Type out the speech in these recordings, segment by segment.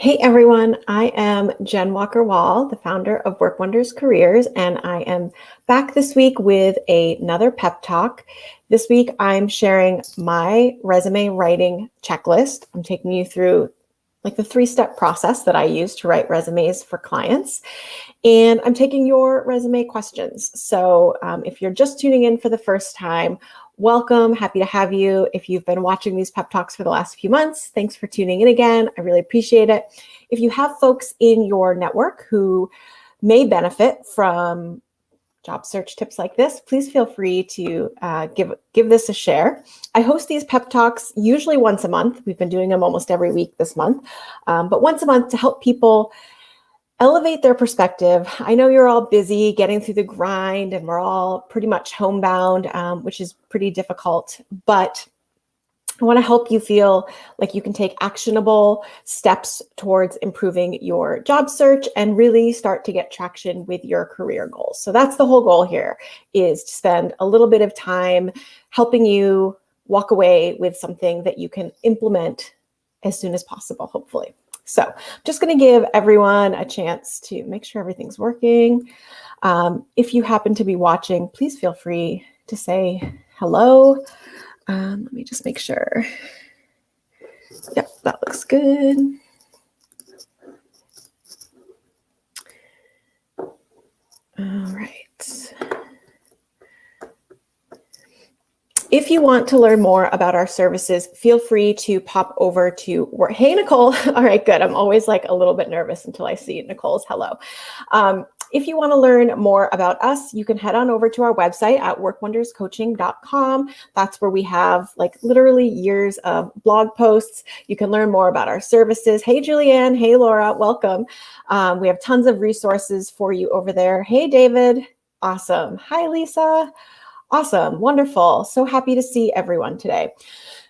Hey everyone, I am Jenn Walker Wall, the founder of Work Wonders Careers, and I am back this week with another pep talk. This week I'm sharing my resume writing checklist. I'm taking you through like the 3-step process that I use to write resumes for clients. And I'm taking your resume questions. So if you're just tuning in for the first time, welcome. Happy to have you. If you've been watching these pep talks for the last few months, thanks for tuning in again. I really appreciate it. If you have folks in your network who may benefit from job search tips like this, please feel free to give this a share. I host these pep talks usually once a month. We've been doing them almost every week this month, but once a month to help people elevate their perspective. I know you're all busy getting through the grind and we're all pretty much homebound, which is pretty difficult, but I want to help you feel like you can take actionable steps towards improving your job search and really start to get traction with your career goals. So that's the whole goal here, is to spend a little bit of time helping you walk away with something that you can implement as soon as possible, hopefully. So I'm just going to give everyone a chance to make sure everything's working. If you happen to be watching, please feel free to say hello. Let me just make sure. Yep, that looks good. All right. If you want to learn more about our services, feel free to pop over to work. Hey, Nicole. All right, good. I'm always like a little bit nervous until I see Nicole's hello. If you want to learn more about us, you can head on over to our website at workwonderscoaching.com. That's where we have like literally years of blog posts. You can learn more about our services. Hey, Julianne. Hey, Laura. Welcome. We have tons of resources for you over there. Hey, David. Awesome. Hi, Lisa. Awesome. Wonderful. So happy to see everyone today.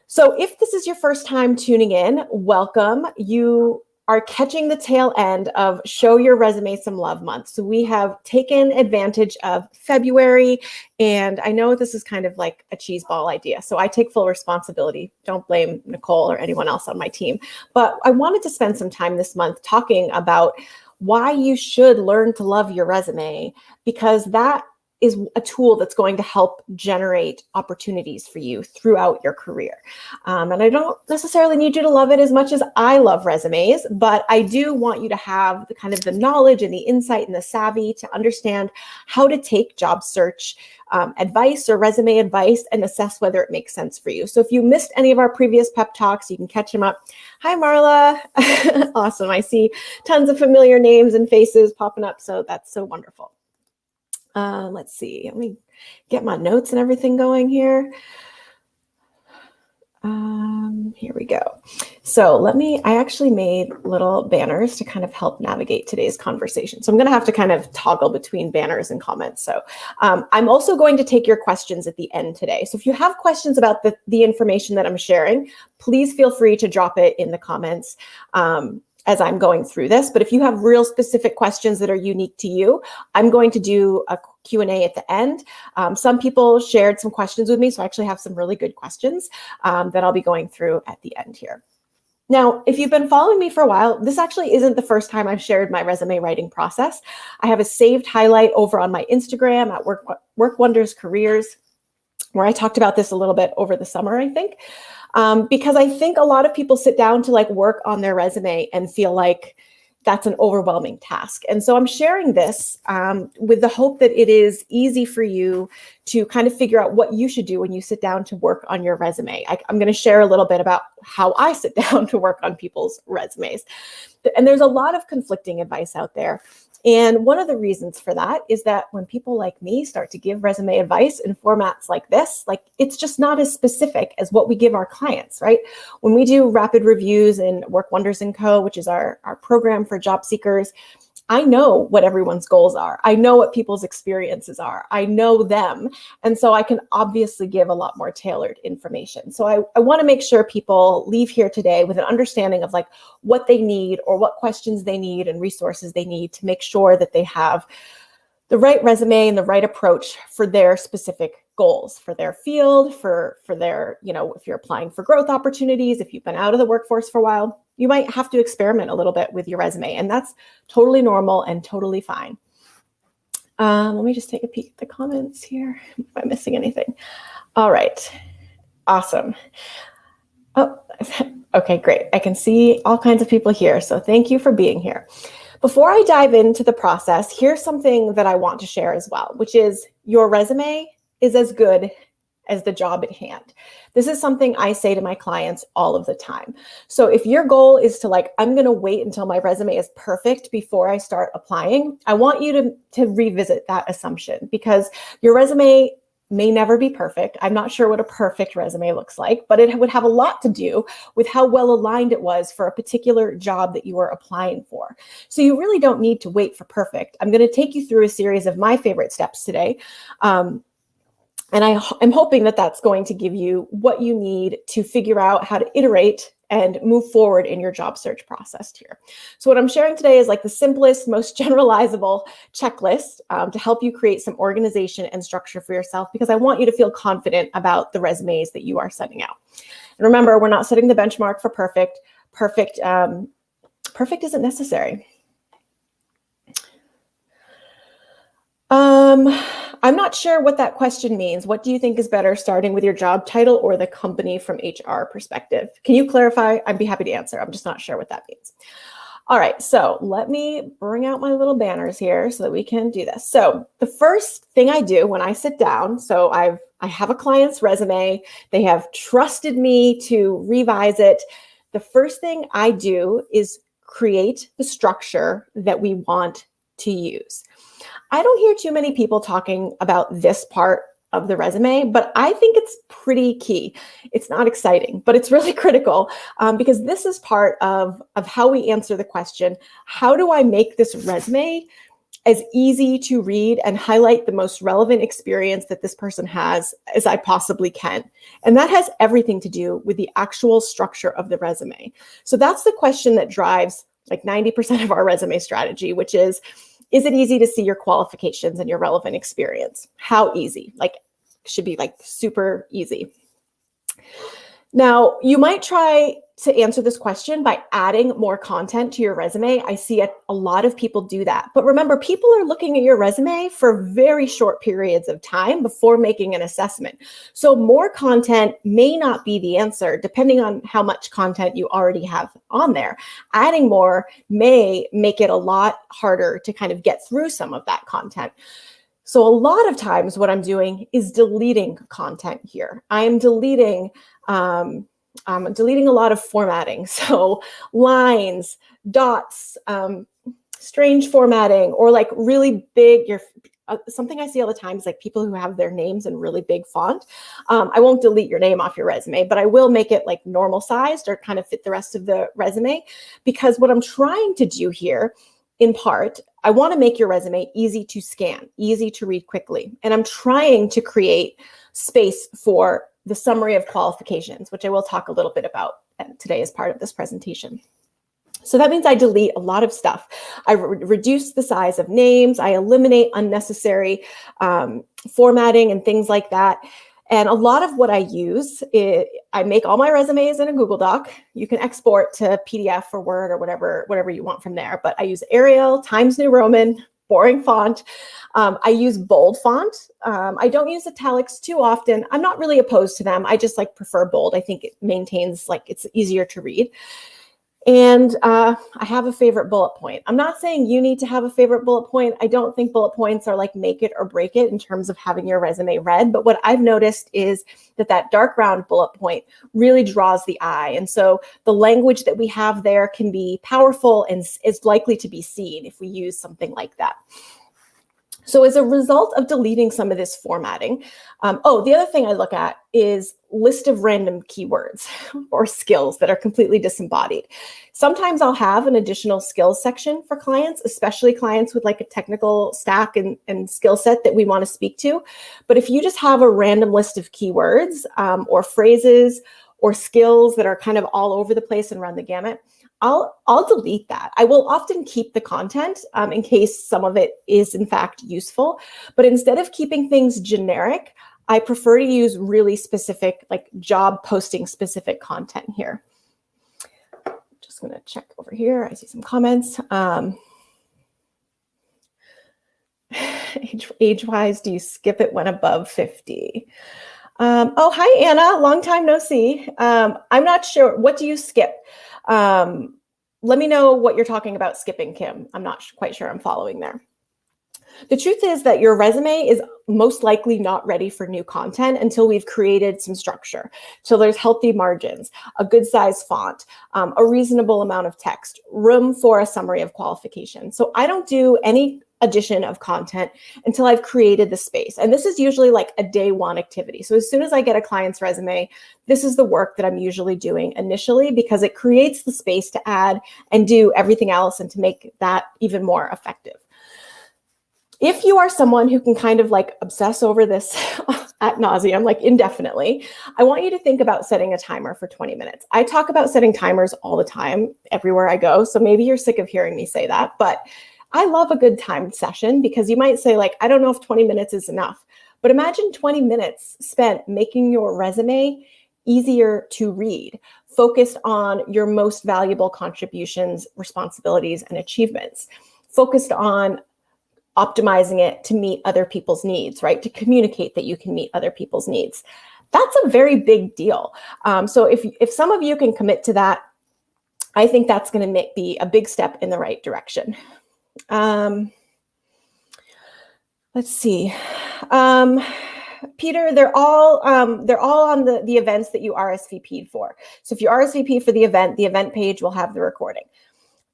So if this is your first time tuning in, welcome. You are catching the tail end of Show Your Resume Some Love Month. So we have taken advantage of February, and I know this is kind of like a cheese ball idea, so I take full responsibility. Don't blame Nicole or anyone else on my team. But I wanted to spend some time this month talking about why you should learn to love your resume, because that is a tool that's going to help generate opportunities for you throughout your career. And I don't necessarily need you to love it as much as I love resumes, but I do want you to have the kind of the knowledge and the insight and the savvy to understand how to take job search advice or resume advice and assess whether it makes sense for you. So if you missed any of our previous pep talks, you can catch them up. Hi, Marla. Awesome. I see tons of familiar names and faces popping up. So that's so wonderful. Let's see, let me get my notes and everything going here. Here we go. So I actually made little banners to kind of help navigate today's conversation. So I'm going to have to kind of toggle between banners and comments. So I'm also going to take your questions at the end today. So if you have questions about the information that I'm sharing, please feel free to drop it in the comments as I'm going through this. But if you have real specific questions that are unique to you, I'm going to do a Q&A at the end. Some people shared some questions with me, so I actually have some really good questions that I'll be going through at the end here. Now, if you've been following me for a while, this actually isn't the first time I've shared my resume writing process. I have a saved highlight over on my Instagram at Work Wonders Careers, where I talked about this a little bit over the summer, I think. Because I think a lot of people sit down to like work on their resume and feel like that's an overwhelming task. And so I'm sharing this with the hope that it is easy for you to kind of figure out what you should do when you sit down to work on your resume. I'm going to share a little bit about how I sit down to work on people's resumes. And there's a lot of conflicting advice out there. And one of the reasons for that is that when people like me start to give resume advice in formats like this, like it's just not as specific as what we give our clients, right? When we do rapid reviews in Work Wonders & Co., which is our program for job seekers, I know what everyone's goals are. I know what people's experiences are. I know them. And so I can obviously give a lot more tailored information. So I want to make sure people leave here today with an understanding of like what they need or what questions they need and resources they need to make sure that they have the right resume and the right approach for their specific goals, for their field, for their, if you're applying for growth opportunities, if you've been out of the workforce for a while. You might have to experiment a little bit with your resume, and that's totally normal and totally fine. Let me just take a peek at the comments here. Am I missing anything? All right. Awesome. Oh, okay, great. I can see all kinds of people here. So thank you for being here. Before I dive into the process, here's something that I want to share as well, which is your resume is as good as the job at hand. This is something I say to my clients all of the time. So if your goal is to I'm going to wait until my resume is perfect before I start applying, I want you to revisit that assumption, because your resume may never be perfect. I'm not sure what a perfect resume looks like, but it would have a lot to do with how well aligned it was for a particular job that you were applying for. So you really don't need to wait for perfect. I'm going to take you through a series of my favorite steps today. And I'm hoping that that's going to give you what you need to figure out how to iterate and move forward in your job search process here. So what I'm sharing today is the simplest, most generalizable checklist to help you create some organization and structure for yourself, because I want you to feel confident about the resumes that you are sending out. And remember, we're not setting the benchmark for perfect. Perfect isn't necessary. I'm not sure what that question means. What do you think is better, starting with your job title or the company from HR perspective? Can you clarify? I'd be happy to answer. I'm just not sure what that means. All right, so let me bring out my little banners here so that we can do this. So the first thing I do when I sit down, so I have a client's resume. They have trusted me to revise it. The first thing I do is create the structure that we want to use. I don't hear too many people talking about this part of the resume, but I think it's pretty key. It's not exciting, but it's really critical because this is part of how we answer the question, how do I make this resume as easy to read and highlight the most relevant experience that this person has as I possibly can? And that has everything to do with the actual structure of the resume. So that's the question that drives 90% of our resume strategy, which is it easy to see your qualifications and your relevant experience? How easy? Should be super easy. Now, you might try to answer this question by adding more content to your resume. I see a lot of people do that. But remember, people are looking at your resume for very short periods of time before making an assessment. So more content may not be the answer, depending on how much content you already have on there. Adding more may make it a lot harder to kind of get through some of that content. So a lot of times what I'm doing is deleting content here. I'm deleting a lot of formatting. So lines, dots, strange formatting, or really big, something I see all the time is people who have their names in really big font. I won't delete your name off your resume, but I will make it normal sized or kind of fit the rest of the resume, because what I'm trying to do here, in part, I want to make your resume easy to scan, easy to read quickly. And I'm trying to create space for the summary of qualifications, which I will talk a little bit about today as part of this presentation. So that means I delete a lot of stuff. I reduce the size of names. I eliminate unnecessary formatting and things like that. And a lot of what I use, I make all my resumes in a Google Doc. You can export to PDF or Word or whatever you want from there. But I use Arial, Times New Roman, boring font. I use bold font. I don't use italics too often. I'm not really opposed to them. I just prefer bold. I think it maintains, it's easier to read. And I have a favorite bullet point. I'm not saying you need to have a favorite bullet point. I don't think bullet points are make it or break it in terms of having your resume read. But what I've noticed is that dark round bullet point really draws the eye. And so the language that we have there can be powerful and is likely to be seen if we use something like that. So as a result of deleting some of this formatting, the other thing I look at is list of random keywords or skills that are completely disembodied. Sometimes I'll have an additional skills section for clients, especially clients with a technical stack and skill set that we want to speak to. But if you just have a random list of keywords or phrases or skills that are kind of all over the place and run the gamut, I'll delete that. I will often keep the content in case some of it is in fact useful. But instead of keeping things generic, I prefer to use really specific, job posting specific content here. Just going to check over here. I see some comments. Age-wise, do you skip it when above 50? Oh, hi, Anna. Long time no see. I'm not sure. What do you skip? Let me know what you're talking about skipping, Kim. I'm not quite sure I'm following there. The truth is that your resume is most likely not ready for new content until we've created some structure, till there's healthy margins, a good size font, a reasonable amount of text, room for a summary of qualifications. So I don't do any addition of content until I've created the space. And this is usually like a day one activity. So as soon as I get a client's resume, this is the work that I'm usually doing initially, because it creates the space to add and do everything else and to make that even more effective. If you are someone who can kind of like obsess over this ad nauseum, like indefinitely, I want you to think about setting a timer for 20 minutes. I talk about setting timers all the time, everywhere I go. So maybe you're sick of hearing me say that, but I love a good timed session, because you might say like, I don't know if 20 minutes is enough, but imagine 20 minutes spent making your resume easier to read, focused on your most valuable contributions, responsibilities, and achievements, focused on optimizing it to meet other people's needs, right? To communicate that you can meet other people's needs. That's a very big deal. So if some of you can commit to that, I think that's going to be a big step in the right direction. Let's see. Peter, they're all on the events that you RSVP'd for. So if you RSVP for the event page will have the recording.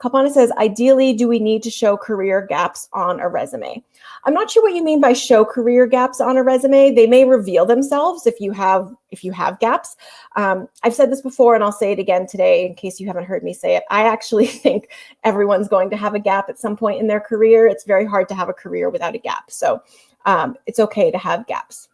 Kapana says, ideally, do we need to show career gaps on a resume? I'm not sure what you mean by show career gaps on a resume. They may reveal themselves if you have gaps. I've said this before, and I'll say it again today in case you haven't heard me say it. I actually think everyone's going to have a gap at some point in their career. It's very hard to have a career without a gap. So it's okay to have gaps.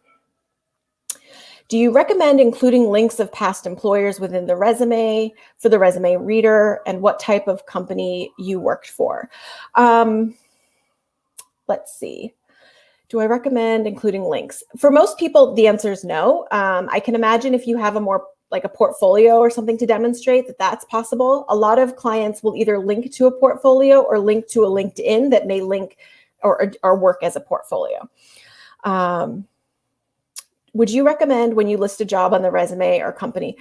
Do you recommend including links of past employers within the resume for the resume reader, and what type of company you worked for? Let's see. Do I recommend including links? For most people, the answer is no. I can imagine if you have a more like a portfolio or something to demonstrate that that's possible. A lot of clients will either link to a portfolio or link to a LinkedIn that may link or work as a portfolio. Would you recommend when you list a job on the resume or company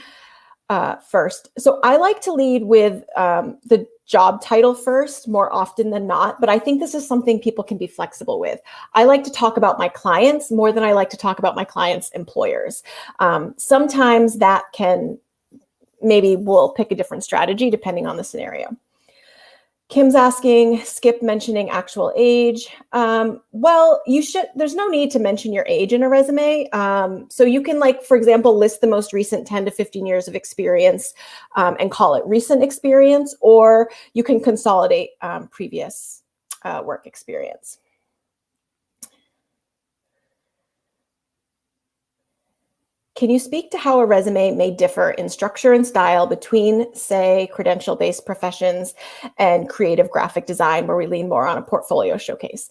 first? So I like to lead with the job title first more often than not, but I think this is something people can be flexible with. I like to talk about my clients more than I like to talk about my clients' employers. Sometimes that maybe we'll pick a different strategy depending on the scenario. Kim's asking, skip mentioning actual age. Well, there's no need to mention your age in a resume. So you can, like, for example, list the most recent 10 to 15 years of experience and call it recent experience, or you can consolidate previous work experience. Can you speak to how a resume may differ in structure and style between, say, credential-based professions and creative graphic design, where we lean more on a portfolio showcase?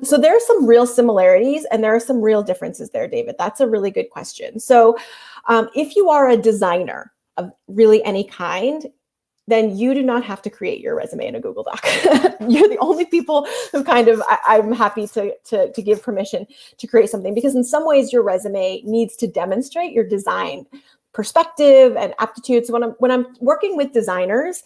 So there are some real similarities and there are some real differences there, David. That's a really good question. So if you are a designer of really any kind, then you do not have to create your resume in a Google Doc. You're the only people who I'm happy to give permission to create something, because in some ways your resume needs to demonstrate your design perspective and aptitude. So when I'm working with designers,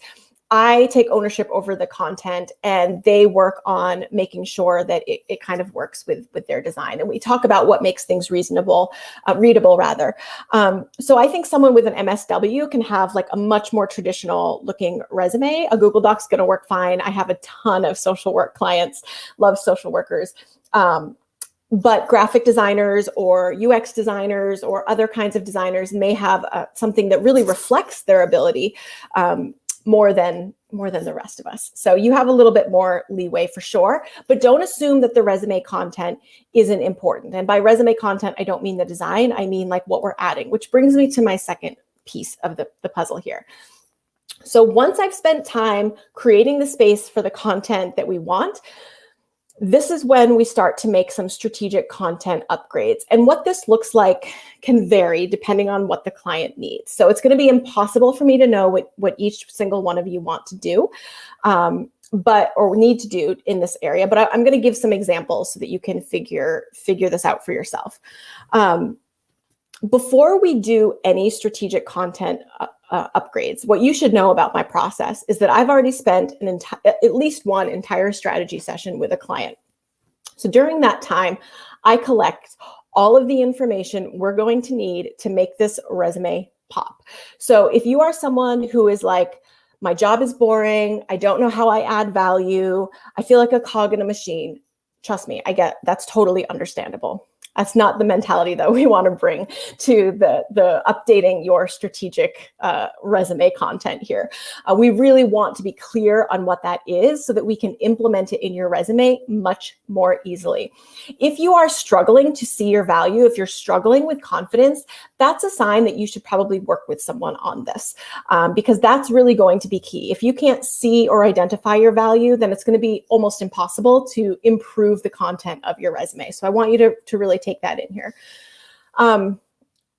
I take ownership over the content and they work on making sure that it kind of works with their design. And we talk about what makes things readable rather. So I think someone with an MSW can have like a much more traditional looking resume. A Google Doc's going to work fine. I have a ton of social work clients, love social workers. But graphic designers or UX designers or other kinds of designers may have something that really reflects their ability more than the rest of us. So you have a little bit more leeway for sure, but don't assume that the resume content isn't important. And by resume content, I don't mean the design, I mean like what we're adding, which brings me to my second piece of the puzzle here. So once I've spent time creating the space for the content that we want, this is when we start to make some strategic content upgrades. And what this looks like can vary depending on what the client needs. So it's going to be impossible for me to know what each single one of you want to do, or need to do in this area. But I'm going to give some examples so that you can figure this out for yourself. Before we do any strategic content upgrades, what you should know about my process is that I've already spent at least one entire strategy session with a client. So during that time, I collect all of the information we're going to need to make this resume pop. So if you are someone who is like, my job is boring, I don't know how I add value, I feel like a cog in a machine, trust me, that's totally understandable. That's not the mentality that we want to bring to the updating your strategic resume content here. We really want to be clear on what that is so that we can implement it in your resume much more easily. If you are struggling to see your value, if you're struggling with confidence, that's a sign that you should probably work with someone on this, because that's really going to be key. If you can't see or identify your value, then it's going to be almost impossible to improve the content of your resume. So I want you to really take that in here.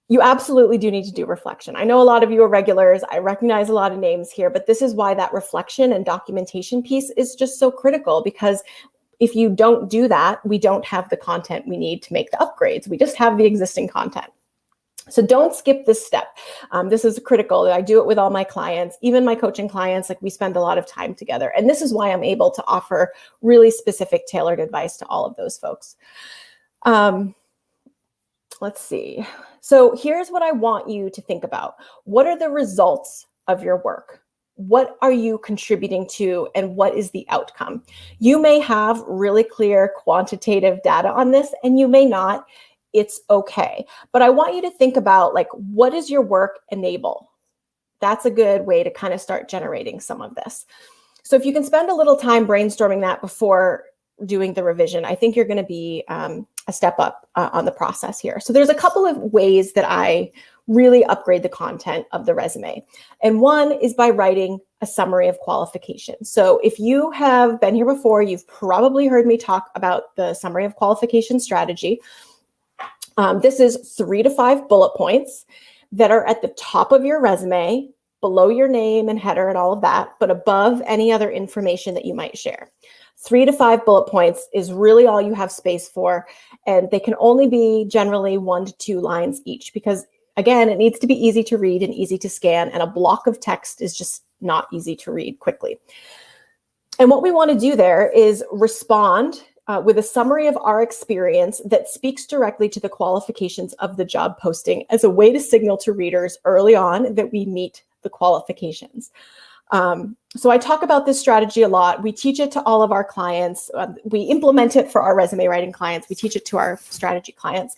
You absolutely do need to do reflection. I know a lot of you are regulars. I recognize a lot of names here, but this is why that reflection and documentation piece is just so critical, because if you don't do that, we don't have the content we need to make the upgrades. We just have the existing content. So don't skip this step. This is critical. I do it with all my clients, even my coaching clients. Like, we spend a lot of time together. And this is why I'm able to offer really specific, tailored advice to all of those folks. Let's see. So here's what I want you to think about. What are the results of your work? What are you contributing to, and what is the outcome? You may have really clear quantitative data on this, and you may not. It's okay. But I want you to think about, like, what does your work enable? That's a good way to kind of start generating some of this. So if you can spend a little time brainstorming that before doing the revision, I think you're going to be a step up on the process here. So there's a couple of ways that I really upgrade the content of the resume. And one is by writing a summary of qualifications. So if you have been here before, you've probably heard me talk about the summary of qualification strategy. This is 3 to 5 bullet points that are at the top of your resume, below your name and header and all of that, but above any other information that you might share. 3 to 5 bullet points is really all you have space for, and they can only be generally 1 to 2 lines each, because again, it needs to be easy to read and easy to scan, and a block of text is just not easy to read quickly. And what we want to do there is respond with a summary of our experience that speaks directly to the qualifications of the job posting, as a way to signal to readers early on that we meet the qualifications. So I talk about this strategy a lot. We teach it to all of our clients. We implement it for our resume writing clients. We teach it to our strategy clients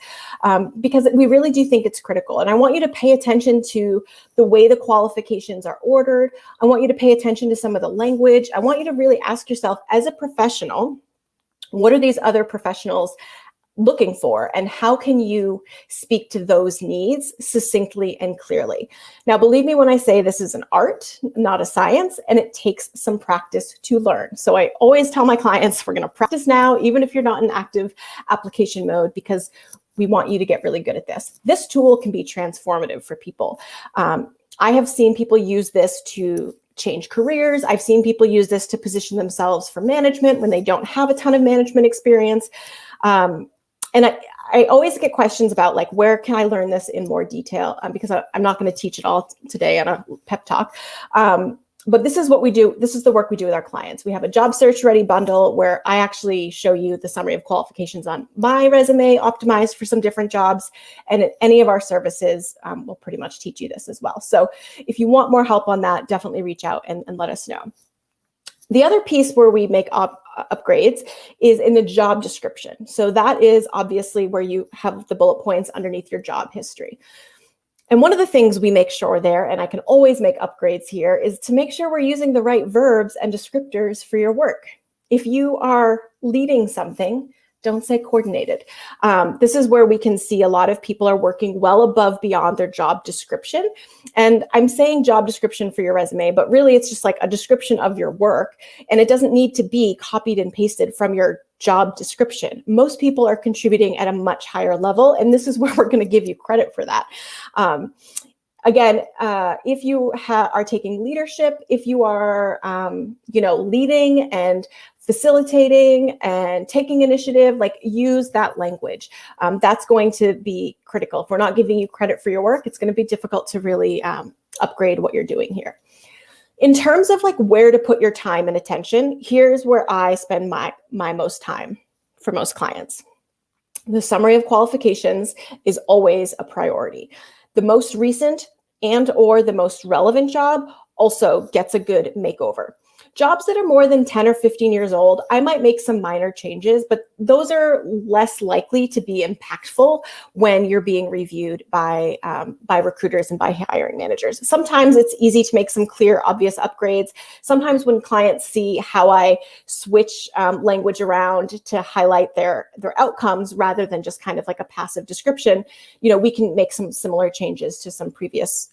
because we really do think it's critical. And I want you to pay attention to the way the qualifications are ordered. I want you to pay attention to some of the language. I want you to really ask yourself, as a professional, what are these other professionals looking for, and how can you speak to those needs succinctly and clearly? Now, believe me when I say this is an art, not a science, and it takes some practice to learn. So I always tell my clients, we're going to practice now, even if you're not in active application mode, because we want you to get really good at this. This tool can be transformative for people. I have seen people use this to change careers. I've seen people use this to position themselves for management when they don't have a ton of management experience. And I always get questions about, like, where can I learn this in more detail? Because I'm not going to teach it all today on a pep talk. But this is what we do. This is the work we do with our clients. We have a job search ready bundle where I actually show you the summary of qualifications on my resume, optimized for some different jobs. And at any of our services, we'll pretty much teach you this as well. So if you want more help on that, definitely reach out and let us know. The other piece where we make upgrades is in the job description. So that is obviously where you have the bullet points underneath your job history. And one of the things we make sure there, and I can always make upgrades here, is to make sure we're using the right verbs and descriptors for your work. If you are leading something, don't say coordinated. This is where we can see a lot of people are working well above beyond their job description. And I'm saying job description for your resume, but really it's just like a description of your work. And it doesn't need to be copied and pasted from your job description. Most people are contributing at a much higher level, and this is where we're going to give you credit for that. Again, if you are taking leadership, if you are, leading and facilitating and taking initiative, like use that language. That's going to be critical. If we're not giving you credit for your work, it's going to be difficult to really upgrade what you're doing here. In terms of like where to put your time and attention, here's where I spend my most time for most clients. The summary of qualifications is always a priority. The most recent and or the most relevant job also gets a good makeover. Jobs that are more than 10 or 15 years old, I might make some minor changes, but those are less likely to be impactful when you're being reviewed by recruiters and by hiring managers. Sometimes it's easy to make some clear, obvious upgrades. Sometimes when clients see how I switch language around to highlight their outcomes rather than just kind of like a passive description, we can make some similar changes to some previous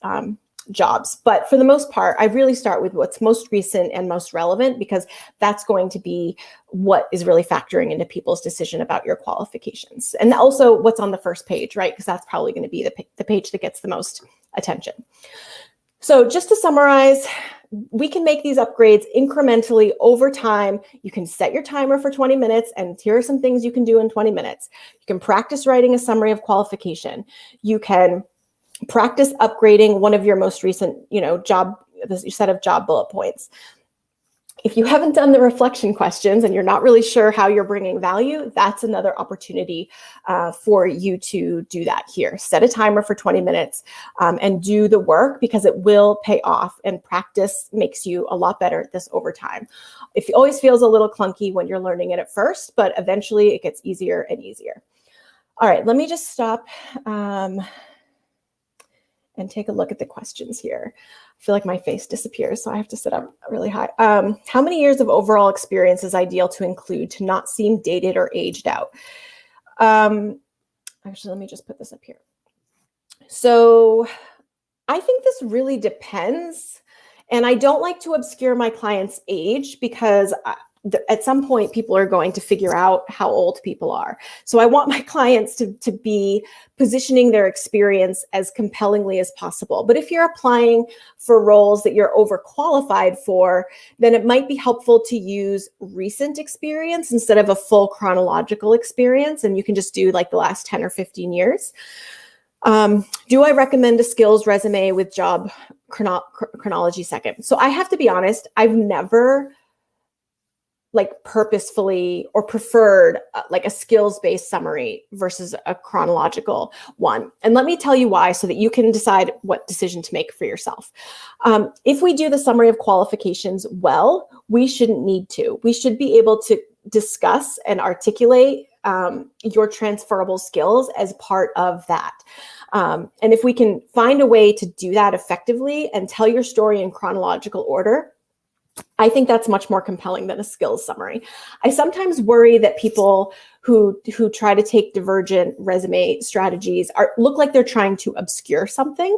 jobs. But for the most part, I really start with what's most recent and most relevant, because that's going to be what is really factoring into people's decision about your qualifications. And also what's on the first page, right? Because that's probably going to be the page that gets the most attention. So just to summarize, we can make these upgrades incrementally over time. You can set your timer for 20 minutes, and here are some things you can do in 20 minutes. You can practice writing a summary of qualification. You can practice upgrading one of your most recent, set of job bullet points. If you haven't done the reflection questions and you're not really sure how you're bringing value, that's another opportunity for you to do that here. Set a timer for 20 minutes and do the work, because it will pay off, and practice makes you a lot better at this over time. It always feels a little clunky when you're learning it at first, but eventually it gets easier and easier. All right, let me just stop and take a look at the questions here. I feel like my face disappears, so I have to sit up really high. How many years of overall experience is ideal to include to not seem dated or aged out? Actually, let me just put this up here. So I think this really depends. And I don't like to obscure my client's age, because at some point people are going to figure out how old people are. So I want my clients to be positioning their experience as compellingly as possible. But if you're applying for roles that you're overqualified for, then it might be helpful to use recent experience instead of a full chronological experience. And you can just do like the last 10 or 15 years. Do I recommend a skills resume with job chronology second? So I have to be honest, I've never purposefully or preferred a skills-based summary versus a chronological one. And let me tell you why, so that you can decide what decision to make for yourself. If we do the summary of qualifications well, we shouldn't need to. We should be able to discuss and articulate your transferable skills as part of that. And if we can find a way to do that effectively and tell your story in chronological order, I think that's much more compelling than a skills summary. I sometimes worry that people who try to take divergent resume strategies look like they're trying to obscure something.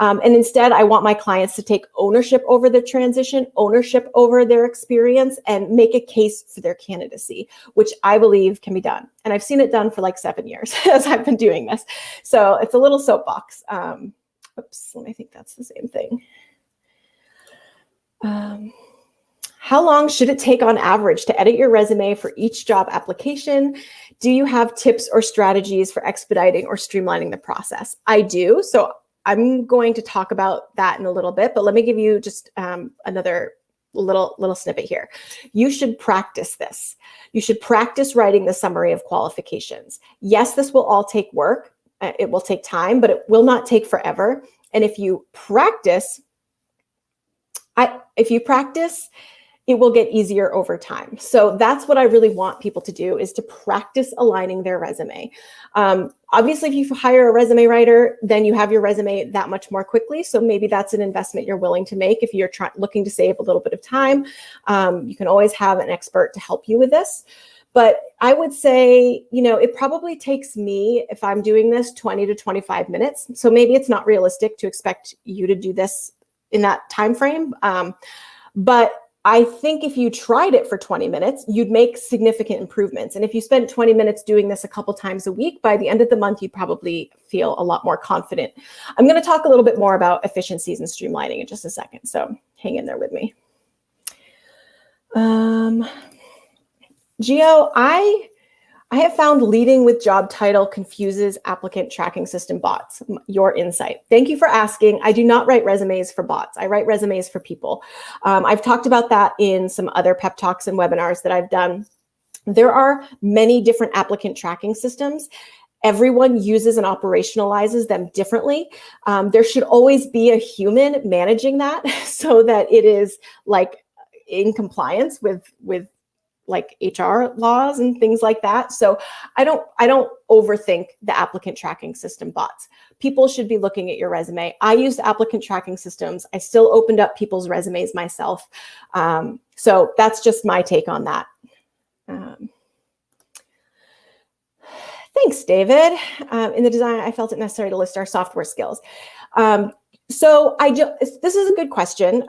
And instead, I want my clients to take ownership over the transition, ownership over their experience, and make a case for their candidacy, which I believe can be done. And I've seen it done for like 7 years as I've been doing this. So it's a little soapbox. Oops, I think that's the same thing. How long should it take on average to edit your resume for each job application? Do you have tips or strategies for expediting or streamlining the process? I do. So I'm going to talk about that in a little bit, but let me give you just another little snippet here. You should practice this. You should practice writing the summary of qualifications. Yes, this will all take work. It will take time, but it will not take forever. And if you practice, it will get easier over time. So that's what I really want people to do, is to practice aligning their resume. Obviously, if you hire a resume writer, then you have your resume that much more quickly. So maybe that's an investment you're willing to make if you're looking to save a little bit of time. You can always have an expert to help you with this. But I would say, it probably takes me, if I'm doing this, 20 to 25 minutes. So maybe it's not realistic to expect you to do this in that time frame. But I think if you tried it for 20 minutes, you'd make significant improvements. And if you spent 20 minutes doing this a couple times a week, by the end of the month, you'd probably feel a lot more confident. I'm going to talk a little bit more about efficiencies and streamlining in just a second. So hang in there with me. Geo, I have found leading with job title confuses applicant tracking system bots. Your insight. Thank you for asking. I do not write resumes for bots. I write resumes for people. I've talked about that in some other pep talks and webinars that I've done. There are many different applicant tracking systems. Everyone uses and operationalizes them differently. There should always be a human managing that so that it is like in compliance with like HR laws and things like that. So I don't overthink the applicant tracking system bots. People should be looking at your resume. I used applicant tracking systems. I still opened up people's resumes myself. So that's just my take on that. Thanks, David. In the design, I felt it necessary to list our software skills. This is a good question.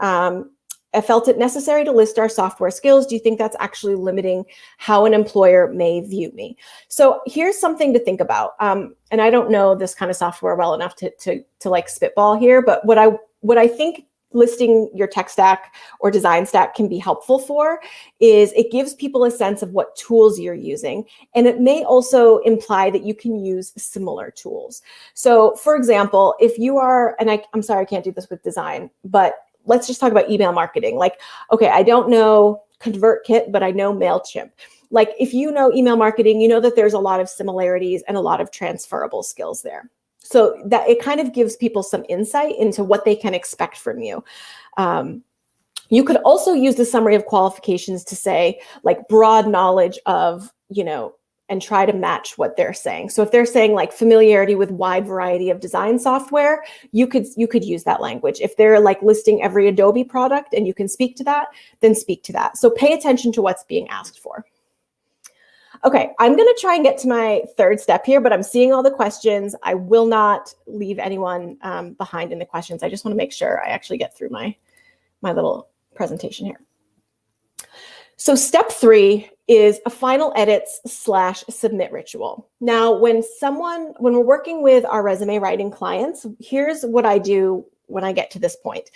I felt it necessary to list our software skills. Do you think that's actually limiting how an employer may view me? So here's something to think about. And I don't know this kind of software well enough to like spitball here, but what I think listing your tech stack or design stack can be helpful for is it gives people a sense of what tools you're using. And it may also imply that you can use similar tools. So for example, if you are, and I'm sorry, I can't do this with design, but let's just talk about email marketing. Like, okay, I don't know ConvertKit, but I know MailChimp. Like if you know email marketing, you know that there's a lot of similarities and a lot of transferable skills there. So that it kind of gives people some insight into what they can expect from you. You could also use the summary of qualifications to say like broad knowledge of, and try to match what they're saying. So if they're saying like familiarity with wide variety of design software, you could use that language. If they're like listing every Adobe product and you can speak to that, then speak to that. So pay attention to what's being asked for. Okay, I'm going to try and get to my third step here, but I'm seeing all the questions. I will not leave anyone behind in the questions. I just want to make sure I actually get through my little presentation here. So step 3 is a final edits / submit ritual. Now, when we're working with our resume writing clients, here's what I do when I get to this point.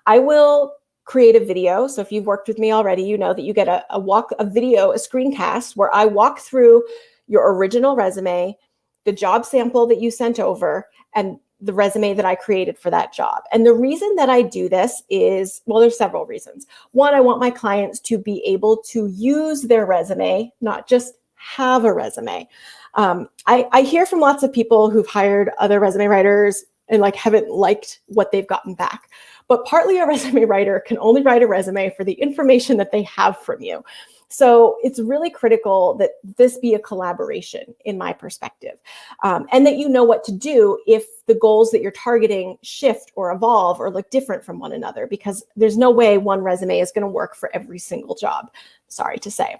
I will create a video. So if you've worked with me already, you know that you get a video, a screencast where I walk through your original resume, the job sample that you sent over, and the resume that I created for that job. And the reason that I do this is, well, there's several reasons. One, I want my clients to be able to use their resume, not just have a resume. I hear from lots of people who've hired other resume writers and like haven't liked what they've gotten back. But partly a resume writer can only write a resume for the information that they have from you. So it's really critical that this be a collaboration in my perspective, and that you know what to do if the goals that you're targeting shift or evolve or look different from one another, because there's no way one resume is going to work for every single job, sorry to say.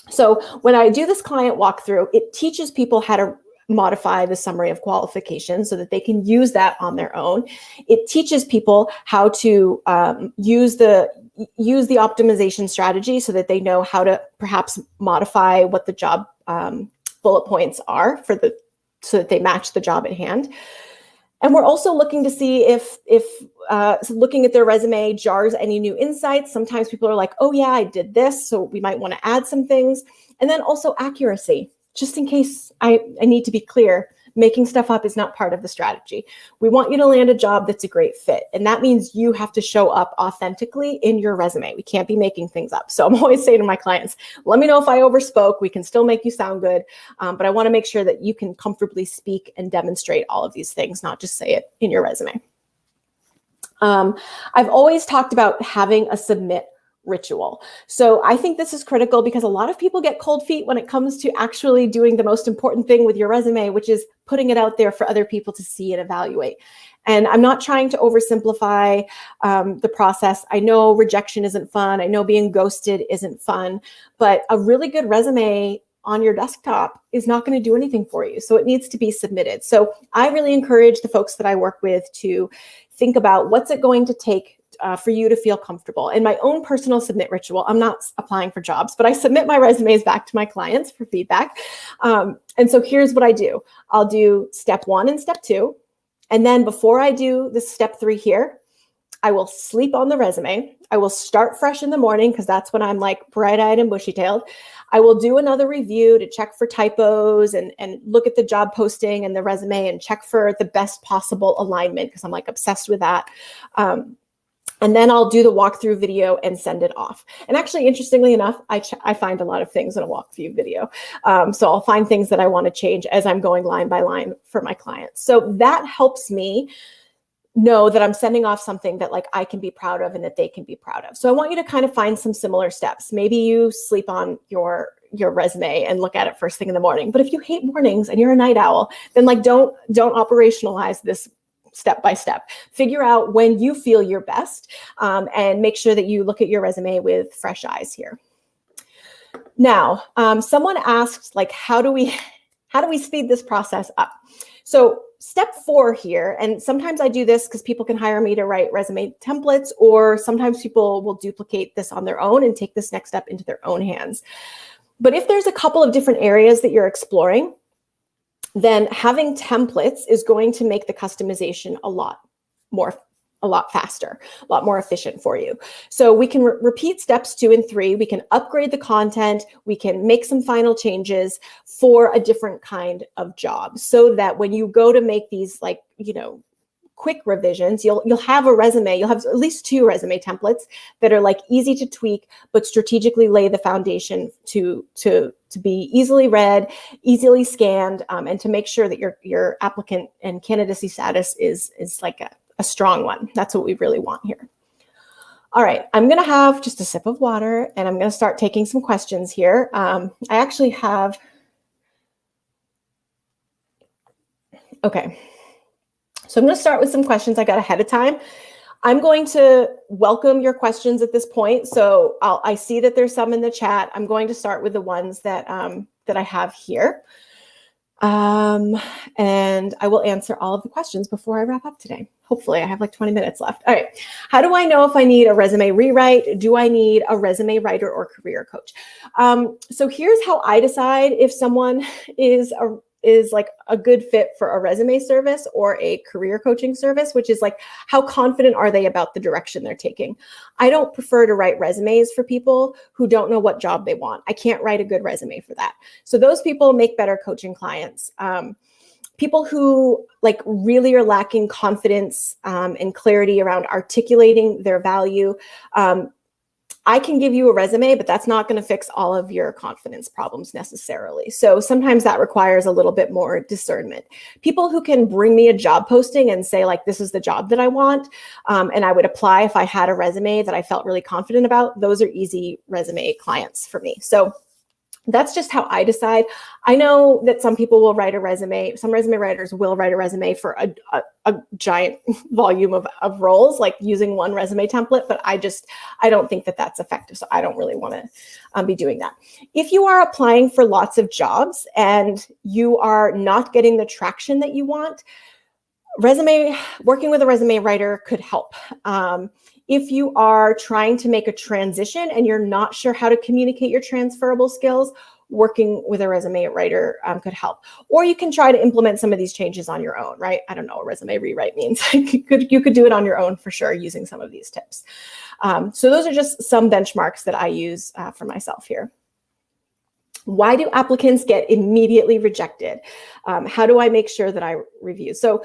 So when I do this client walkthrough, it teaches people how to modify the summary of qualifications so that they can use that on their own. It teaches people how to use the optimization strategy so that they know how to perhaps modify what the job bullet points are so that they match the job at hand. And we're also looking to see if looking at their resume jars any new insights. Sometimes people are like, oh yeah, I did this, so we might want to add some things. And then also accuracy. Just in case I need to be clear, making stuff up is not part of the strategy. We want you to land a job that's a great fit. And that means you have to show up authentically in your resume. We can't be making things up. So I'm always saying to my clients, let me know if I overspoke. We can still make you sound good. But I want to make sure that you can comfortably speak and demonstrate all of these things, not just say it in your resume. I've always talked about having a submit ritual. So I think this is critical because a lot of people get cold feet when it comes to actually doing the most important thing with your resume, which is putting it out there for other people to see and evaluate. And I'm not trying to oversimplify the process. I know rejection isn't fun. I know being ghosted isn't fun, but a really good resume on your desktop is not going to do anything for you. So it needs to be submitted. So I really encourage the folks that I work with to think about what's it going to take for you to feel comfortable. In my own personal submit ritual, I'm not applying for jobs, but I submit my resumes back to my clients for feedback. And so here's what I do. I'll do step 1 and step 2. And then before I do the step 3 here, I will sleep on the resume. I will start fresh in the morning because that's when I'm like bright-eyed and bushy-tailed. I will do another review to check for typos and look at the job posting and the resume and check for the best possible alignment because I'm like obsessed with that. And then I'll do the walkthrough video and send it off. And actually, interestingly enough, I find a lot of things in a walkthrough video. So I'll find things that I want to change as I'm going line by line for my clients. So that helps me know that I'm sending off something that like I can be proud of and that they can be proud of. So I want you to kind of find some similar steps. Maybe you sleep on your resume and look at it first thing in the morning. But if you hate mornings and you're a night owl, then like don't operationalize this step by step. Figure out when you feel your best and make sure that you look at your resume with fresh eyes here. Now, someone asked like, how do we speed this process up? So step 4 here, and sometimes I do this because people can hire me to write resume templates, or sometimes people will duplicate this on their own and take this next step into their own hands. But if there's a couple of different areas that you're exploring, then having templates is going to make the customization a lot faster, a lot more efficient for you. So we can repeat steps 2 and 3. We can upgrade the content. We can make some final changes for a different kind of job so that when you go to make these like, quick revisions, you'll have a resume, you'll have at least 2 resume templates that are like easy to tweak, but strategically lay the foundation to be easily read, easily scanned, and to make sure that your applicant and candidacy status is like a strong one. That's what we really want here. All right, I'm gonna have just a sip of water and I'm gonna start taking some questions here. I actually have, okay. So I'm going to start with some questions I got ahead of time. I'm going to welcome your questions at this point. So I see that there's some in the chat. I'm going to start with the ones that I have here. And I will answer all of the questions before I wrap up today. Hopefully I have like 20 minutes left. All right. How do I know if I need a resume rewrite? Do I need a resume writer or career coach? So here's how I decide if someone is like a good fit for a resume service or a career coaching service, which is like, how confident are they about the direction they're taking? I don't prefer to write resumes for people who don't know what job they want. I can't write a good resume for that. So those people make better coaching clients. People who like really are lacking confidence and clarity around articulating their value. I can give you a resume, but that's not going to fix all of your confidence problems necessarily. So sometimes that requires a little bit more discernment. People who can bring me a job posting and say like, this is the job that I want, and I would apply if I had a resume that I felt really confident about, those are easy resume clients for me. So that's just how I decide. I know that some people will write a resume. Some resume writers will write a resume for a giant volume of roles, like using one resume template, but I don't think that that's effective. So I don't really want to be doing that. If you are applying for lots of jobs and you are not getting the traction that you want, working with a resume writer could help. If you are trying to make a transition and you're not sure how to communicate your transferable skills, working with a resume writer could help. Or you can try to implement some of these changes on your own, right? I don't know what resume rewrite means. You could do it on your own for sure using some of these tips. So those are just some benchmarks that I use for myself here. Why do applicants get immediately rejected? How do I make sure that I review? So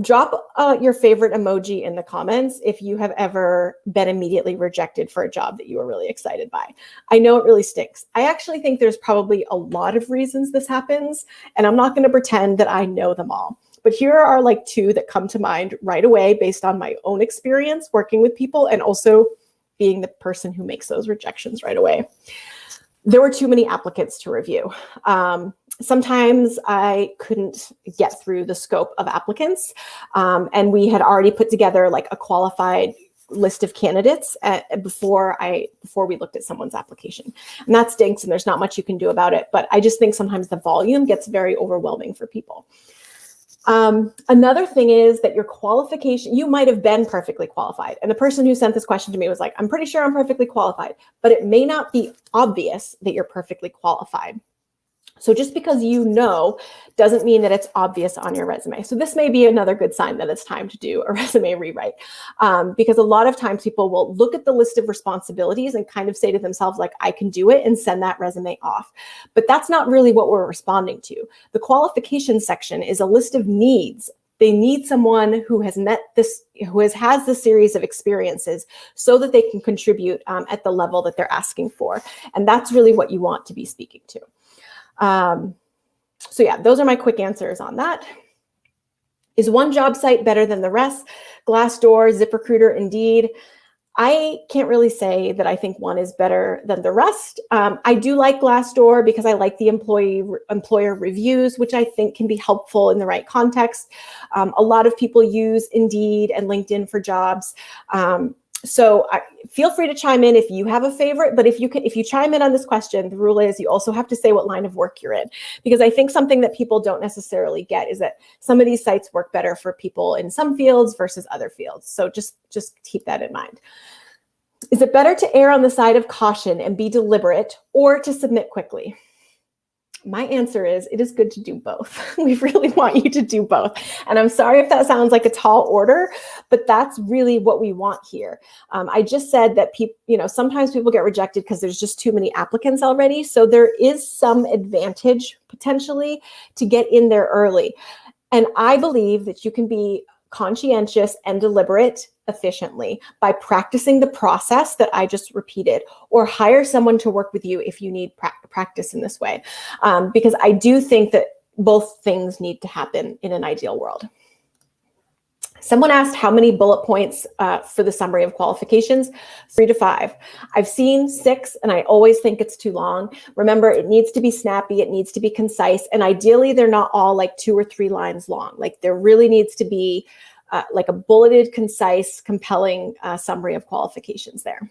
drop your favorite emoji in the comments if you have ever been immediately rejected for a job that you were really excited by. I know it really stinks. I actually think there's probably a lot of reasons this happens, and I'm not going to pretend that I know them all. But here are like 2 that come to mind right away based on my own experience working with people and also being the person who makes those rejections right away. There were too many applicants to review. Sometimes I couldn't get through the scope of applicants, and we had already put together like a qualified list of candidates before we looked at someone's application. And that stinks, and there's not much you can do about it. But I just think sometimes the volume gets very overwhelming for people. Another thing is that your qualification, you might have been perfectly qualified. And the person who sent this question to me was like, I'm pretty sure I'm perfectly qualified, but it may not be obvious that you're perfectly qualified. So just because you know doesn't mean that it's obvious on your resume. So this may be another good sign that it's time to do a resume rewrite, because a lot of times people will look at the list of responsibilities and kind of say to themselves, like, I can do it, and send that resume off. But that's not really what we're responding to. The qualifications section is a list of needs. They need someone who has met this, who has this series of experiences so that they can contribute at the level that they're asking for. And that's really what you want to be speaking to. So yeah, those are my quick answers on that. Is one job site better than the rest? Glassdoor, ZipRecruiter, Indeed. I can't really say that I think one is better than the rest. I do like Glassdoor because I like the employer reviews, which I think can be helpful in the right context. A lot of people use Indeed and LinkedIn for jobs. So feel free to chime in if you have a favorite, but if you chime in on this question, the rule is you also have to say what line of work you're in, because I think something that people don't necessarily get is that some of these sites work better for people in some fields versus other fields. So just keep that in mind. Is it better to err on the side of caution and be deliberate, or to submit quickly? My answer is it is good to do both. We really want you to do both. And I'm sorry if that sounds like a tall order, but that's really what we want here. I just said that people, sometimes people get rejected because there's just too many applicants already. So there is some advantage potentially to get in there early. And I believe that you can be conscientious and deliberate efficiently by practicing the process that I just repeated, or hire someone to work with you if you need practice in this way. Because I do think that both things need to happen in an ideal world. Someone asked how many bullet points for the summary of qualifications. 3 to 5. I've seen 6, and I always think it's too long. Remember, it needs to be snappy, it needs to be concise, and ideally they're not all like 2 or 3 lines long. Like there really needs to be like a bulleted, concise, compelling summary of qualifications there.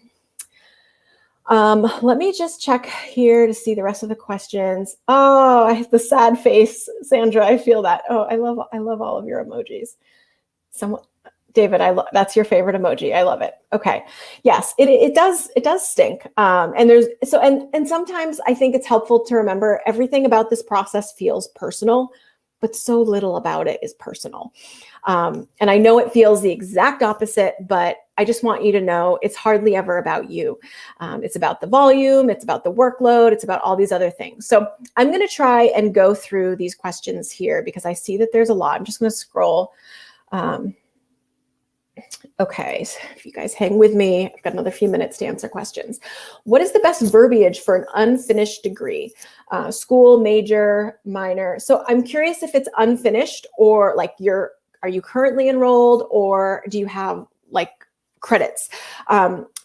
Let me just check here to see the rest of the questions. Oh, I have the sad face, Sandra. I feel that. Oh, I love all of your emojis. David, that's your favorite emoji. I love it. Okay. Yes, it does stink. And sometimes I think it's helpful to remember everything about this process feels personal, but so little about it is personal. And I know it feels the exact opposite, but I just want you to know it's hardly ever about you. It's about the volume, it's about the workload, it's about all these other things. So I'm going to try and go through these questions here because I see that there's a lot. I'm just going to scroll. Okay, so if you guys hang with me, I've got another few minutes to answer questions. What is the best verbiage for an unfinished degree? School, major, minor. So I'm curious if it's unfinished, or like are you currently enrolled, or do you have like credits?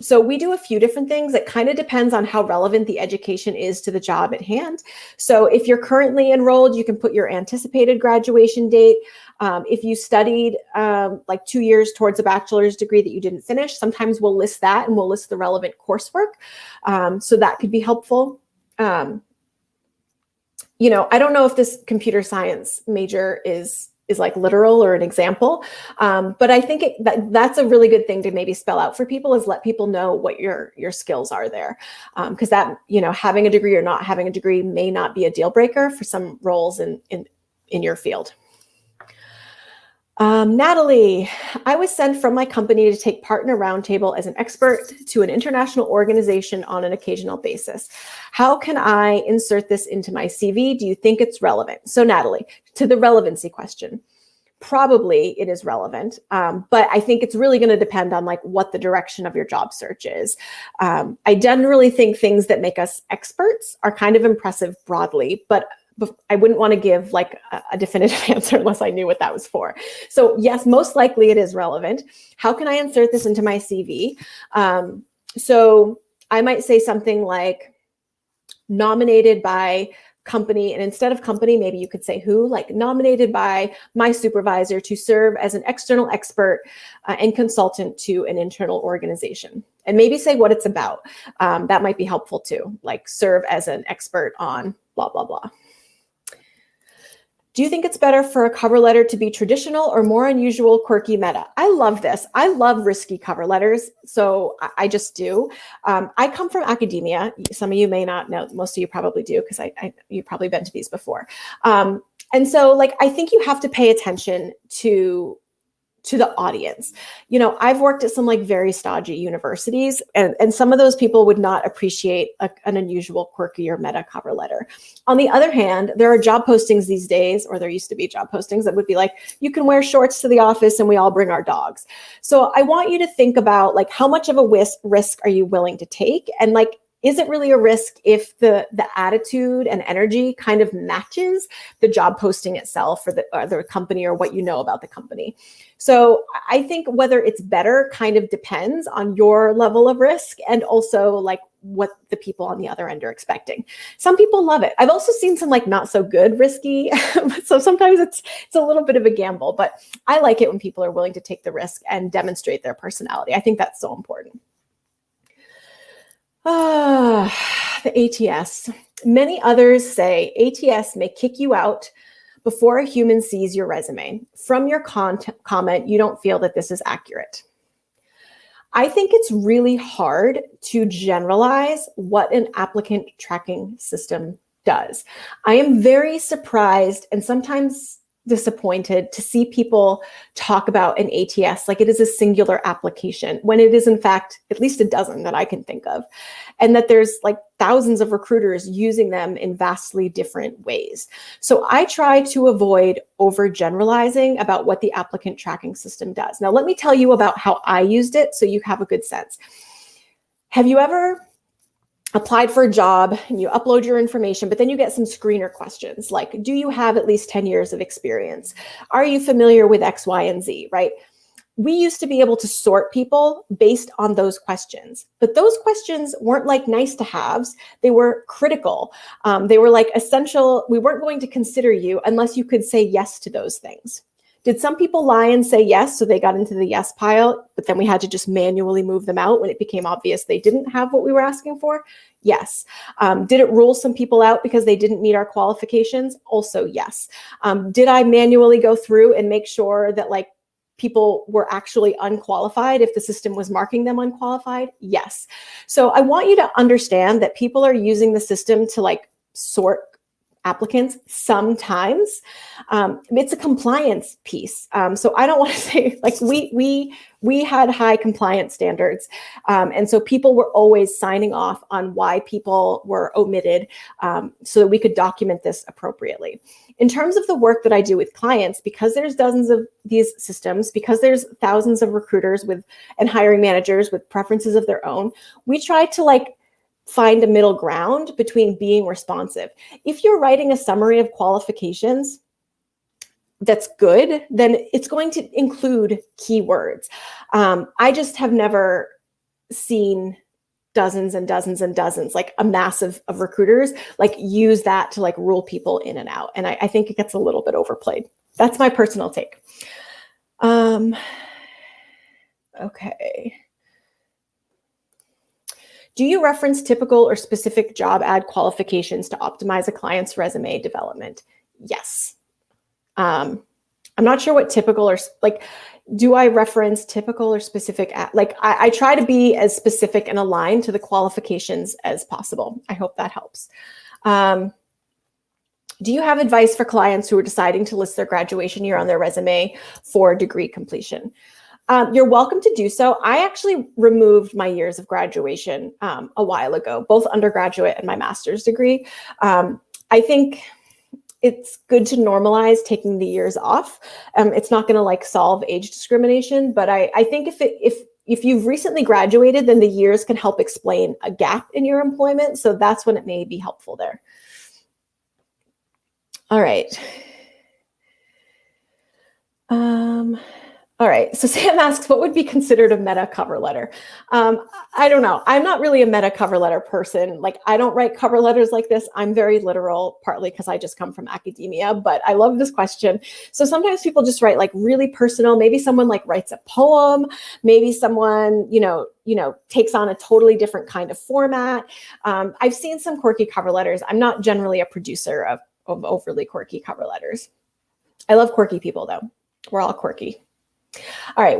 So we do a few different things. It kind of depends on how relevant the education is to the job at hand. So if you're currently enrolled, you can put your anticipated graduation date. If you studied like 2 years towards a bachelor's degree that you didn't finish, sometimes we'll list that and we'll list the relevant coursework. So that could be helpful. I don't know if this computer science major is like literal or an example, but I think that's a really good thing to maybe spell out for people, is let people know what your skills are there, because that having a degree or not having a degree may not be a deal breaker for some roles in your field. Natalie, I was sent from my company to take part in a roundtable as an expert to an international organization on an occasional basis. How can I insert this into my CV? Do you think it's relevant? So Natalie, to the relevancy question, probably it is relevant, but I think it's really going to depend on like what the direction of your job search is. I generally think things that make us experts are kind of impressive broadly, but I wouldn't want to give like a definitive answer unless I knew what that was for. So yes, most likely it is relevant. How can I insert this into my CV? So I might say something like nominated by company, and instead of company, maybe you could say who, like nominated by my supervisor to serve as an external expert and consultant to an internal organization. And maybe say what it's about. That might be helpful too, like serve as an expert on blah, blah, blah. Do you think it's better for a cover letter to be traditional or more unusual, quirky, meta? I love this. I love risky cover letters. So I just do. I come from academia. Some of you may not know, most of you probably do, because you've probably been to these before. And so like, I think you have to pay attention to the audience. You know, I've worked at some like very stodgy universities, and some of those people would not appreciate an unusual, quirky, or meta cover letter. On the other hand, there are job postings these days, or there used to be job postings that would be like, you can wear shorts to the office and we all bring our dogs. So I want you to think about like, how much of a risk are you willing to take? And like, is it really a risk if the attitude and energy kind of matches the job posting itself, or the company, or what you know about the company? So I think whether it's better kind of depends on your level of risk, and also like what the people on the other end are expecting. Some people love it. I've also seen some like not so good risky. So sometimes it's a little bit of a gamble, but I like it when people are willing to take the risk and demonstrate their personality. I think that's so important. The ATS. Many others say ATS may kick you out before a human sees your resume. From your comment, you don't feel that this is accurate. I think it's really hard to generalize what an applicant tracking system does. I am very surprised and sometimes disappointed to see people talk about an ATS like it is a singular application, when it is in fact at least a dozen that I can think of, and that there's like thousands of recruiters using them in vastly different ways. So I try to avoid overgeneralizing about what the applicant tracking system does. Now, let me tell you about how I used it so you have a good sense. Have you ever applied for a job and you upload your information, but then you get some screener questions like, do you have at least 10 years of experience? Are you familiar with X, Y, and Z, right? We used to be able to sort people based on those questions, but those questions weren't like nice to haves. They were critical. They were like essential. We weren't going to consider you unless you could say yes to those things. Did some people lie and say yes, so they got into the yes pile, but then we had to just manually move them out when it became obvious they didn't have what we were asking for? Yes. Did it rule some people out because they didn't meet our qualifications? Also, yes. Did I manually go through and make sure that like people were actually unqualified if the system was marking them unqualified? Yes. So I want you to understand that people are using the system to like sort applicants sometimes. It's a compliance piece. So I don't want to say like we had high compliance standards. And so people were always signing off on why people were omitted, so that we could document this appropriately. In terms of the work that I do with clients, because there's dozens of these systems, because there's thousands of recruiters and hiring managers with preferences of their own, we try to like find a middle ground between being responsive. If you're writing a summary of qualifications that's good, then it's going to include keywords. I just have never seen dozens and dozens and dozens, like a mass of recruiters, like use that to like rule people in and out. And I think it gets a little bit overplayed. That's my personal take. Okay. Do you reference typical or specific job ad qualifications to optimize a client's resume development? Yes. I'm not sure what typical or like, do I reference typical or specific ad? Like I try to be as specific and aligned to the qualifications as possible. I hope that helps. Do you have advice for clients who are deciding to list their graduation year on their resume for degree completion? You're welcome to do so. I actually removed my years of graduation a while ago, both undergraduate and my master's degree. I think it's good to normalize taking the years off. It's not going to like solve age discrimination, but I think if you've recently graduated, then the years can help explain a gap in your employment. So that's when it may be helpful there. All right. All right, so Sam asks, what would be considered a meta cover letter? I don't know. I'm not really a meta cover letter person. Like, I don't write cover letters like this. I'm very literal, partly because I just come from academia, but I love this question. So sometimes people just write like really personal. Maybe someone like writes a poem. Maybe someone, takes on a totally different kind of format. I've seen some quirky cover letters. I'm not generally a producer of overly quirky cover letters. I love quirky people though. We're all quirky. All right,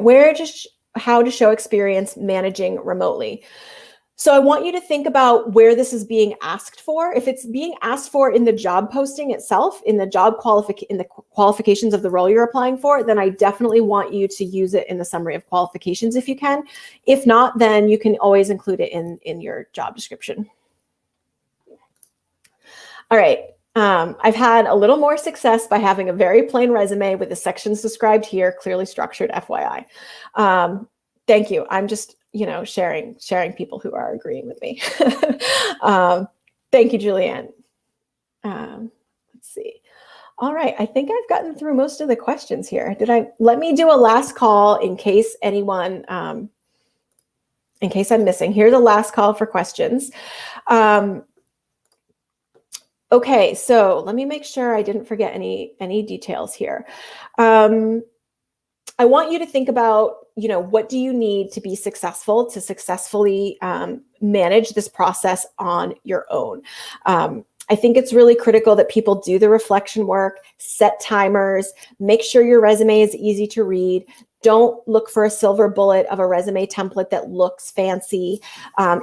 how to show experience managing remotely. So I want you to think about where this is being asked for. If it's being asked for in the job posting itself, in the qualifications of the role you're applying for, then I definitely want you to use it in the summary of qualifications if you can. If not, then you can always include it in your job description. All right. I've had a little more success by having a very plain resume with the sections described here, clearly structured, FYI. Thank you. I'm just, sharing people who are agreeing with me. Thank you, Julianne. Let's see. All right. I think I've gotten through most of the questions here. Let me do a last call in case anyone, in case I'm missing. Here's the last call for questions. Okay, so let me make sure I didn't forget any details here. I want you to think about, what do you need to be successful, to successfully manage this process on your own? I think it's really critical that people do the reflection work, set timers, make sure your resume is easy to read. Don't look for a silver bullet of a resume template that looks fancy.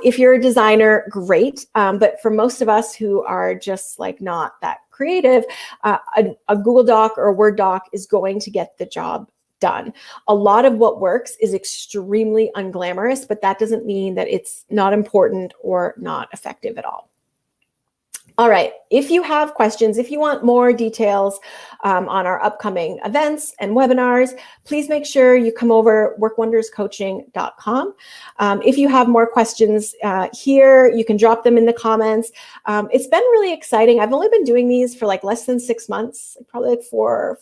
If you're a designer, great. But for most of us who are just like not that creative, a Google Doc or a Word doc is going to get the job done. A lot of what works is extremely unglamorous, but that doesn't mean that it's not important or not effective at all. All right, if you have questions, if you want more details on our upcoming events and webinars, please make sure you come over workwonderscoaching.com. If you have more questions here, you can drop them in the comments. It's been really exciting. I've only been doing these for like less than 6 months, probably like four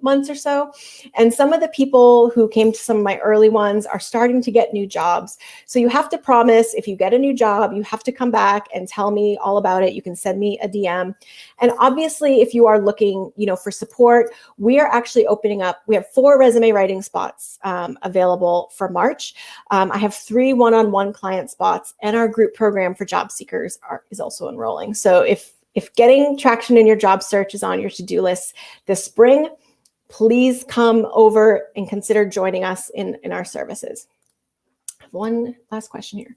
months or so. And some of the people who came to some of my early ones are starting to get new jobs. So you have to promise, if you get a new job, you have to come back and tell me all about it. You can send me a DM. And obviously, if you are looking, for support, we are actually opening up. We have 4 resume writing spots available for March. I have 3 one-on-one client spots, and our group program for job seekers is also enrolling. So if getting traction in your job search is on your to-do list this spring, please come over and consider joining us in our services. I have one last question here.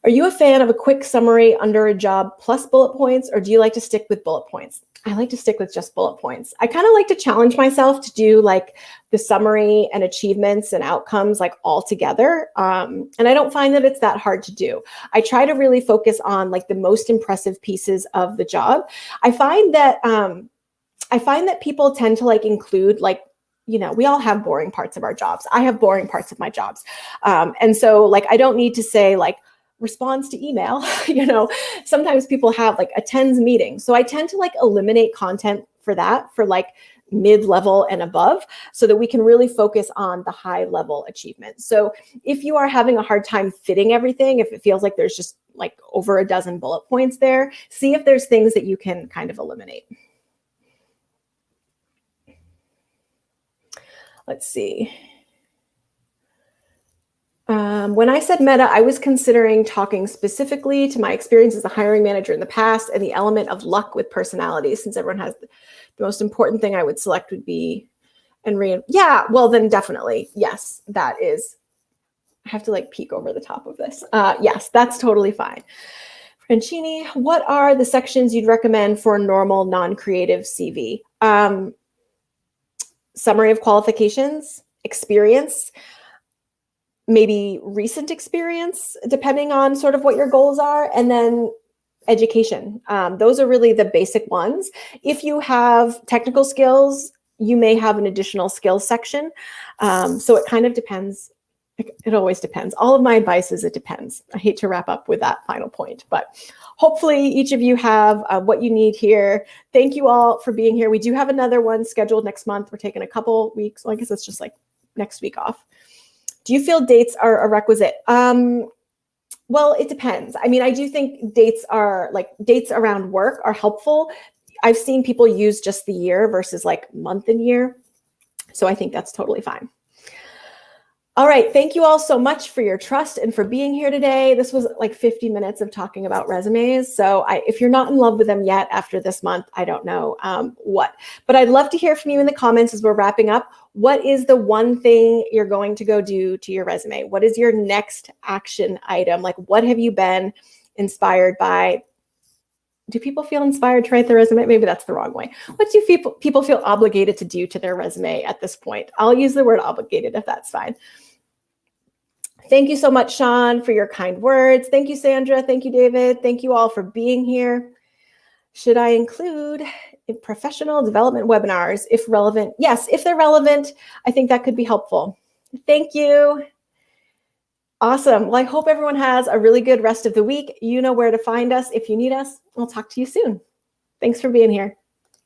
Are you a fan of a quick summary under a job plus bullet points, or do you like to stick with bullet points? I like to stick with just bullet points. I kind of like to challenge myself to do like the summary and achievements and outcomes like all together. And I don't find that it's that hard to do. I try to really focus on like the most impressive pieces of the job. I find that people tend to like include like, we all have boring parts of our jobs. I have boring parts of my jobs. And so like, I don't need to say like, responds to email, sometimes people have like attends meetings. So I tend to like eliminate content for that, for like mid-level and above, so that we can really focus on the high level achievements. So if you are having a hard time fitting everything, if it feels like there's just like over a dozen bullet points there, see if there's things that you can kind of eliminate. Let's see. When I said meta, I was considering talking specifically to my experience as a hiring manager in the past and the element of luck with personality, since everyone has the most important thing I would select would be, yeah, well then definitely, yes, that is, I have to like peek over the top of this. Yes, that's totally fine. Francini, what are the sections you'd recommend for a normal non-creative CV? Summary of qualifications, experience, maybe recent experience, depending on sort of what your goals are, and then education. Those are really the basic ones. If you have technical skills, you may have an additional skills section. So it kind of depends. It always depends. All of my advice is it depends. I hate to wrap up with that final point, but hopefully each of you have what you need here. Thank you all for being here. We do have another one scheduled next month. We're taking a couple weeks. Well, I guess it's just like next week off. Do you feel dates are a requisite? Well, it depends. I mean, I do think dates around work are helpful. I've seen people use just the year versus like month and year. So I think that's totally fine. All right. Thank you all so much for your trust and for being here today. This was like 50 minutes of talking about resumes. So if you're not in love with them yet after this month, I don't know what. But I'd love to hear from you in the comments as we're wrapping up. What is the one thing you're going to go do to your resume? What is your next action item? Like, what have you been inspired by? Do people feel inspired to write their resume? Maybe that's the wrong way. What do people feel obligated to do to their resume at this point? I'll use the word obligated if that's fine. Thank you so much, Sean, for your kind words. Thank you, Sandra. Thank you, David. Thank you all for being here. Should I include professional development webinars if relevant? Yes, if they're relevant, I think that could be helpful. Thank you. Awesome. Well, I hope everyone has a really good rest of the week. You know where to find us if you need us. We'll talk to you soon. Thanks for being here.